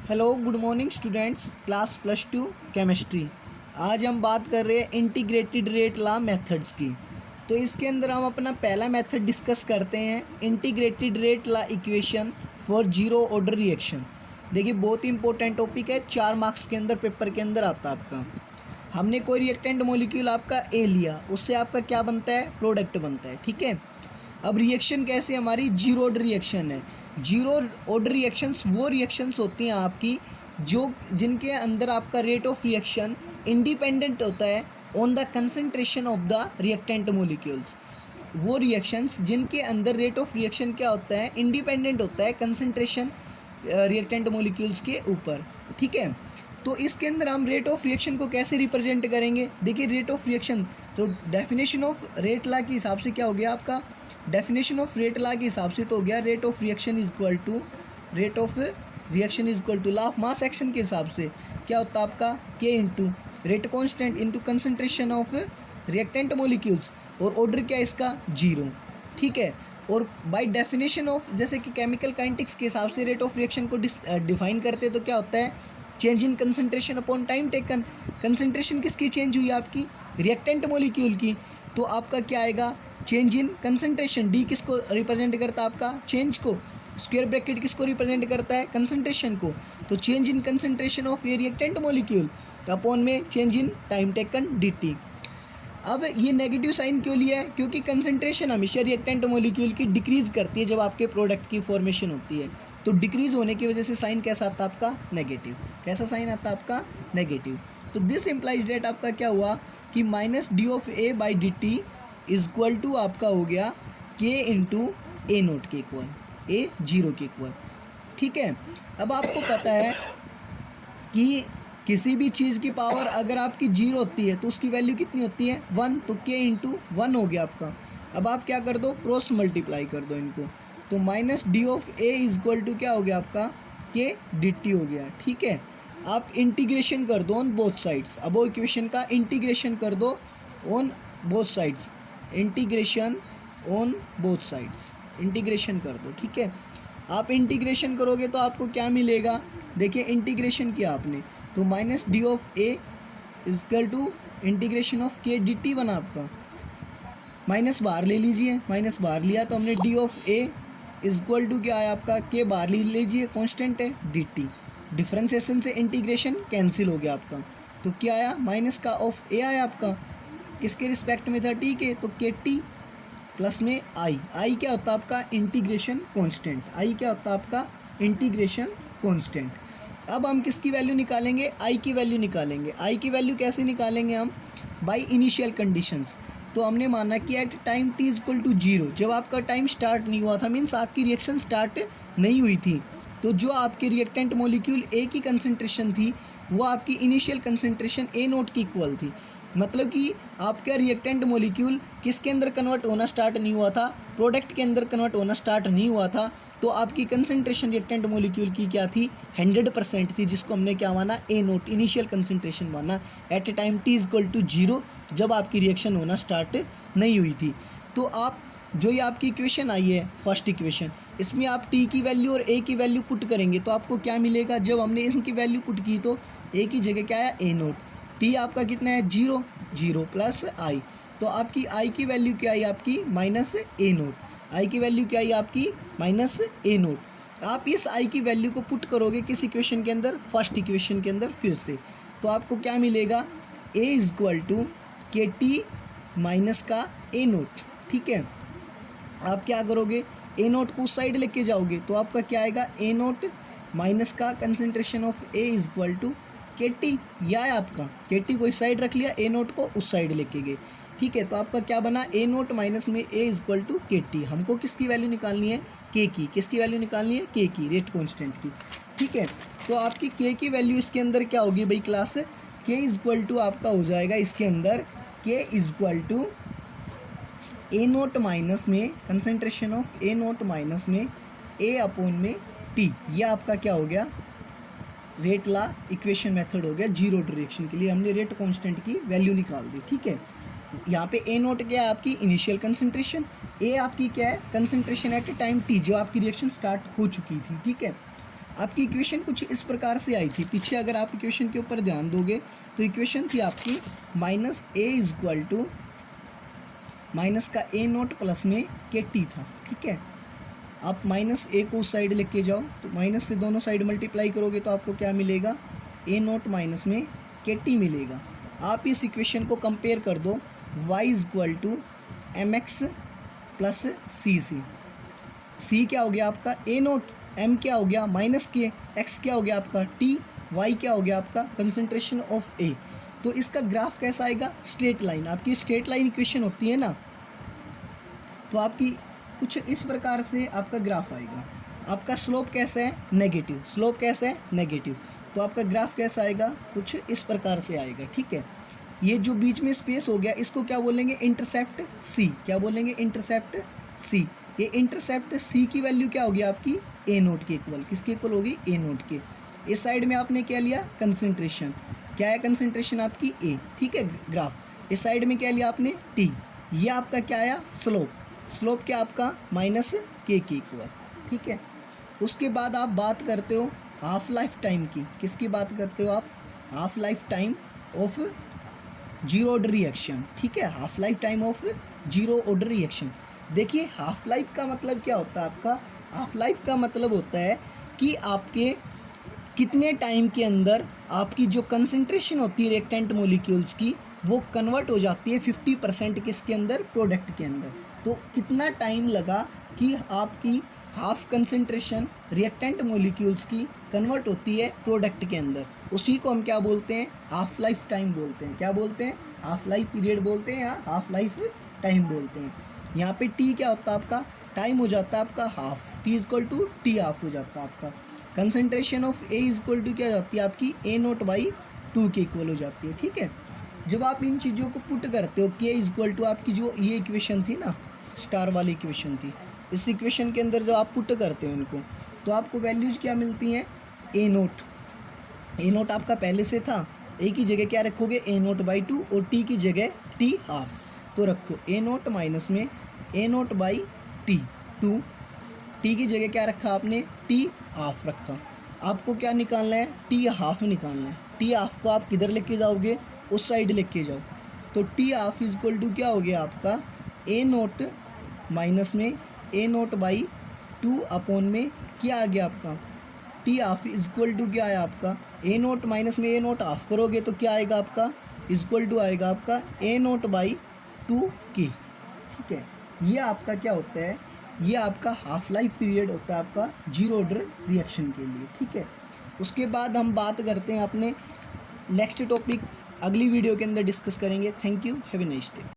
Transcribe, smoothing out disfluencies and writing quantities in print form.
Hello good morning students, class +2 chemistry. आज हम बात कर रहे हैं इंटीग्रेटेड रेट लॉ मेथड्स की। तो इसके अंदर हम अपना पहला मेथड डिस्कस करते हैं, integrated rate law equation for zero order reaction. देखिए बहुत ही इंपॉर्टेंट टॉपिक है, 4 मार्क्स के अंदर पेपर के अंदर आता है आपका। हमने कोई रिएक्टेंट मॉलिक्यूल आपका ए लिया, उससे आपका क्या बनता है, प्रोडक्ट बनता है। ठीक है, अब रिएक्शन कैसे, हमारी जीरो ऑर्डर रिएक्शन है। जीरो ऑर्डर रिएक्शंस वो रिएक्शंस होती हैं आपकी जो जिनके अंदर आपका रेट ऑफ रिएक्शन इंडिपेंडेंट होता है on the concentration of the reactant molecules. वो रिएक्शंस जिनके अंदर रेट ऑफ रिएक्शन क्या होता है, इंडिपेंडेंट होता है कंसंट्रेशन रिएक्टेंट मॉलिक्यूल्स के ऊपर। ठीक है, तो इसके अंदर हम रेट ऑफ रिएक्शन को कैसे रिप्रेजेंट करेंगे। देखिए रेट ऑफ रिएक्शन, तो डेफिनेशन ऑफ रेट लॉ के हिसाब से क्या हो गया आपका, डेफिनेशन ऑफ रेट लॉ के हिसाब से तो हो गया rate of reaction is equal to rate of reaction is equal to law of mass action के हिसाब से क्या होता है आपका, k into rate constant into concentration of reactant molecules, और ऑर्डर क्या है इसका, जीरो। ठीक है, और बाय डेफिनेशन ऑफ, जैसे कि केमिकल काइनेटिक्स के हिसाब से रेट ऑफ रिएक्शन को डिफाइन करते हैं, तो क्या होता है, change in concentration upon time taken. Concentration किसकी चेंज हुई, आपकी रिएक्टेंट मॉलिक्यूल की, तो आपका क्या आएगा, चेंज इन कंसंट्रेशन। डी किसको रिप्रेजेंट करता है, आपका चेंज को। स्क्वायर ब्रैकेट किसको रिप्रेजेंट करता है, कंसंट्रेशन को। तो चेंज इन कंसंट्रेशन ऑफ ये रिएक्टेंट मॉलिक्यूल अपॉन में change in time taken dt। अब ये नेगेटिव साइन क्यों लिया है, क्योंकि कंसंट्रेशन हमेशा रिएक्टेंट मॉलिक्यूल की डिक्रीज करती है जब आपके प्रोडक्ट की फॉर्मेशन होती है। तो डिक्रीज होने की वजह से साइन कैसा आता है आपका, नेगेटिव। कैसा साइन आता है आपका, नेगेटिव। तो दिस इम्प्लाइज डेट आपका क्या हुआ कि minus d of A by d t is equal to आपका हो गया के इंटू ए नोट के इक्वल, ए जीरो के इक्वल। ठीक है, अब आपको पता है कि किसी भी चीज़ की पावर अगर आपकी जीरो होती है तो उसकी वैल्यू कितनी होती है, 1। तो के इंटू 1 हो गया आपका। अब आप क्या कर दो, क्रॉस मल्टीप्लाई कर दो इनको, तो minus d of A is equal to क्या हो गया आपका, के डी टी हो गया। ठीक है, आप इंटीग्रेशन कर दो ऑन बोथ साइड्स। अब वो इक्वेशन का इंटीग्रेशन कर दो on both sides, integration on both sides, integration कर दो। ठीक है, आप इंटीग्रेशन करोगे तो आपको क्या मिलेगा, देखिए इंटीग्रेशन किया आपने तो minus d of A is equal to integration of k d t बना आपका। माइनस बाहर ले लीजिए, माइनस बाहर लिया तो हमने d of A is equal to क्या आया आपका, के बाहर ले लीजिए, कांस्टेंट है डी टी। डिफ्रेंसिएशन से इंटीग्रेशन कैंसिल हो गया आपका, तो क्या आया, माइनस का ऑफ ए आया आपका, किसके रिस्पेक्ट में था, टी के, तो के टी प्लस में आई। आई क्या होता है आपका, इंटीग्रेशन कांस्टेंट। आई क्या होता है आपका, इंटीग्रेशन कांस्टेंट। अब हम किसकी वैल्यू निकालेंगे, आई की वैल्यू निकालेंगे। आई की वैल्यू कैसे निकालेंगे हम, बाय इनिशियल कंडीशंस। तो हमने माना कि at time t is equal to zero, जब आपका टाइम स्टार्ट नहीं हुआ था, मीन्स आपकी रिएक्शन स्टार्ट नहीं हुई थी, तो जो आपके रिएक्टेंट मॉलिक्यूल ए की कंसंट्रेशन थी वो आपकी इनिशियल कंसंट्रेशन ए नोट की इक्वल थी। मतलब कि आपका रिएक्टेंट मॉलिक्यूल किसके अंदर कन्वर्ट होना स्टार्ट नहीं हुआ था, प्रोडक्ट के अंदर कन्वर्ट होना स्टार्ट नहीं हुआ था, तो आपकी कंसंट्रेशन रिएक्टेंट मॉलिक्यूल की क्या थी, 100% थी, जिसको हमने क्या माना, ए नोट, इनिशियल कंसंट्रेशन माना at a time t is equal to zero, जब आपकी रिएक्शन होना स्टार्ट नहीं हुई थी। तो आप जो ये आपकी इक्वेशन आई है, फर्स्ट इक्वेशन, इसमें आप टी की वैल्यू और ए की वैल्यू पुट करेंगे तो आपको क्या मिलेगा, जब हमने इनकी वैल्यू पुट की तो ए की जगह क्या आया, ए नोट, टी आपका कितना है, जीरो, जीरो प्लस आई, तो आपकी आई की वैल्यू क्या आई आपकी, माइनस ए नोट। आई की वैल्यू क्या आई आपकी, माइनस ए नोट। आप इस आई की वैल्यू को पुट करोगे किस इक्वेशन के अंदर, फर्स्ट इक्वेशन के अंदर फिर से, तो आपको क्या मिलेगा, ए is equal to k T minus का ए नोट। ठीक है, आप क्या करोगे, ए नोट को उस साइड लेके जाओगे तो आपका क्या आएगा, ए नोट माइनस का concentration of A is equal to k t, या है आपका के टी को इस साइड रख लिया, ए नोट को उस साइड लेके गए। ठीक है, तो आपका क्या बना, ए नोट माइनस में ए is equal to k T. हमको किसकी वैल्यू निकालनी है, के की। किसकी वैल्यू निकालनी है, के की, रेट कांस्टेंट की। ठीक है, तो आपकी के की वैल्यू इसके अंदर क्या होगी भाई क्लास, के इज इक्वल टू आपका हो जाएगा इसके अंदर, K is equal to A naught minus में concentration of A naught minus में ए अपॉन में टी। यह आपका क्या हो गया, रेट ला इक्वेशन मेथड हो गया जीरो रिएक्शन के लिए, हमने रेट कांस्टेंट की वैल्यू निकाल दी। ठीक है, यहाँ पे ए नोट क्या है आपकी इनिशियल कंसंट्रेशन, ए आपकी क्या है concentration at a time t, जो आपकी रिएक्शन स्टार्ट हो चुकी थी। ठीक है, आपकी इक्वेशन कुछ इस प्रकार से आई थी पीछे। अगर आप इक्वेशन के ऊपर ध्यान दोगे तो इक्वेशन थी आपकी minus A equal to minus का ए नोट प्लस में के टी था, ठीक है। आप माइनस ए को उस साइड लेके जाओ तो माइनस से दोनों साइड मल्टीप्लाई करोगे तो आपको क्या मिलेगा, ए नोट माइनस में के टी मिलेगा। आप इस इक्वेशन को कंपेयर कर दो y equal to M X plus C C. C क्या हो गया आपका ए नोट, एम क्या हो गया माइनस के, एक्स क्या हो गया आपका टी, वाई क्या हो गया आपका कंसंट्रेशन ऑफ ए। तो इसका ग्राफ कैसा आएगा, स्ट्रेट लाइन। आपकी स्ट्रेट लाइन इक्वेशन होती है ना, तो आपकी कुछ इस प्रकार से आपका ग्राफ आएगा। आपका स्लोप कैसा है, नेगेटिव। स्लोप कैसा है, नेगेटिव। तो आपका ग्राफ कैसा आएगा, कुछ इस प्रकार से आएगा, ठीक है। ये जो बीच में स्पेस हो गया इसको क्या बोलेंगे, इंटरसेप्ट सी। क्या बोलेंगे, इंटरसेप्ट सी। ये इंटरसेप्ट सी की वैल्यू क्या होगी आपकी, ए नोट के इक्वल। किसके इक्वल होगी, ए नोट के। इस साइड में आपने क्या लिया, कंसंट्रेशन। क्या है कंसंट्रेशन आपकी, ए, ठीक है। ग्राफ इस साइड में क्या लिया आपने, टी। ये आपका क्या आया, स्लोप। स्लोप क्या आपका माइनस के इक्वल, ठीक है। उसके बाद आप बात करते हो हाफ लाइफ टाइम की। किसकी बात करते हो आप, half life time of zero order reaction, ठीक है। Half life time of zero order reaction. देखिए हाफ लाइफ का मतलब क्या होता है आपका, हाफ लाइफ का मतलब होता है कि आपके कितने टाइम के अंदर आपकी जो कंसंट्रेशन होती है रिएक्टेंट मॉलिक्यूल्स की वो कन्वर्ट हो जाती है 50% किसके अंदर, प्रोडक्ट के अंदर। तो कितना टाइम लगा कि आपकी हाफ कंसंट्रेशन रिएक्टेंट मॉलिक्यूल्स की कन्वर्ट होती है प्रोडक्ट के अंदर, उसी को हम क्या बोलते हैं, हाफ लाइफ टाइम बोलते हैं। क्या बोलते हैं, हाफ लाइफ पीरियड बोलते हैं या हाफ लाइफ टाइम बोलते हैं। यहाँ पे टी क्या होता है आपका, टाइम हो जाता है आपका half, t equal to t half हो जाता है आपका। Concentration of A equal to क्या जाती है आपकी, ए नोट बाई 2 के इक्वल हो जाती है, ठीक है। जब आप इन चीज़ों को पुट करते हो, के इक्वल टू आपकी जो ये इक्वेशन थी ना, स्टार वाली इक्वेशन थी, इस इक्वेशन के अंदर जब आप पुट करते हो इनको तो आपको वैल्यूज क्या मिलती हैं, ए नोट। ए नोट आपका पहले से था, ए की जगह क्या रखोगे, ए नोट बाई 2 और टी की जगह टी हाफ। तो रखो ए नोट माइनस में ए नोट बाई टी 2, टी की जगह क्या रखा आपने, टी हाफ रखा। आपको क्या निकालना है, टी हाफ निकालना है। टी हाफ को आप किधर लेके जाओगे, उस साइड लेके जाओ। तो टी हाफ इक्वल टू क्या हो गया आपका, ए नोट माइनस में ए नोट बाई 2 अपॉन में क्या आ गया आपका, टी हाफ इक्वल टू क्या आया आपका, ए नोट माइनस में ए नोट हाफ करोगे तो क्या आएगा आपका, इक्वल टू आएगा आपका ए नोट बाई 2 के, ठीक है। ये आपका क्या होता है, ये आपका हाफ लाइफ पीरियड होता है आपका जीरो ऑर्डर रिएक्शन के लिए, ठीक है। उसके बाद हम बात करते हैं अपने नेक्स्ट टॉपिक, अगली वीडियो के अंदर डिस्कस करेंगे। Thank you, have a nice day.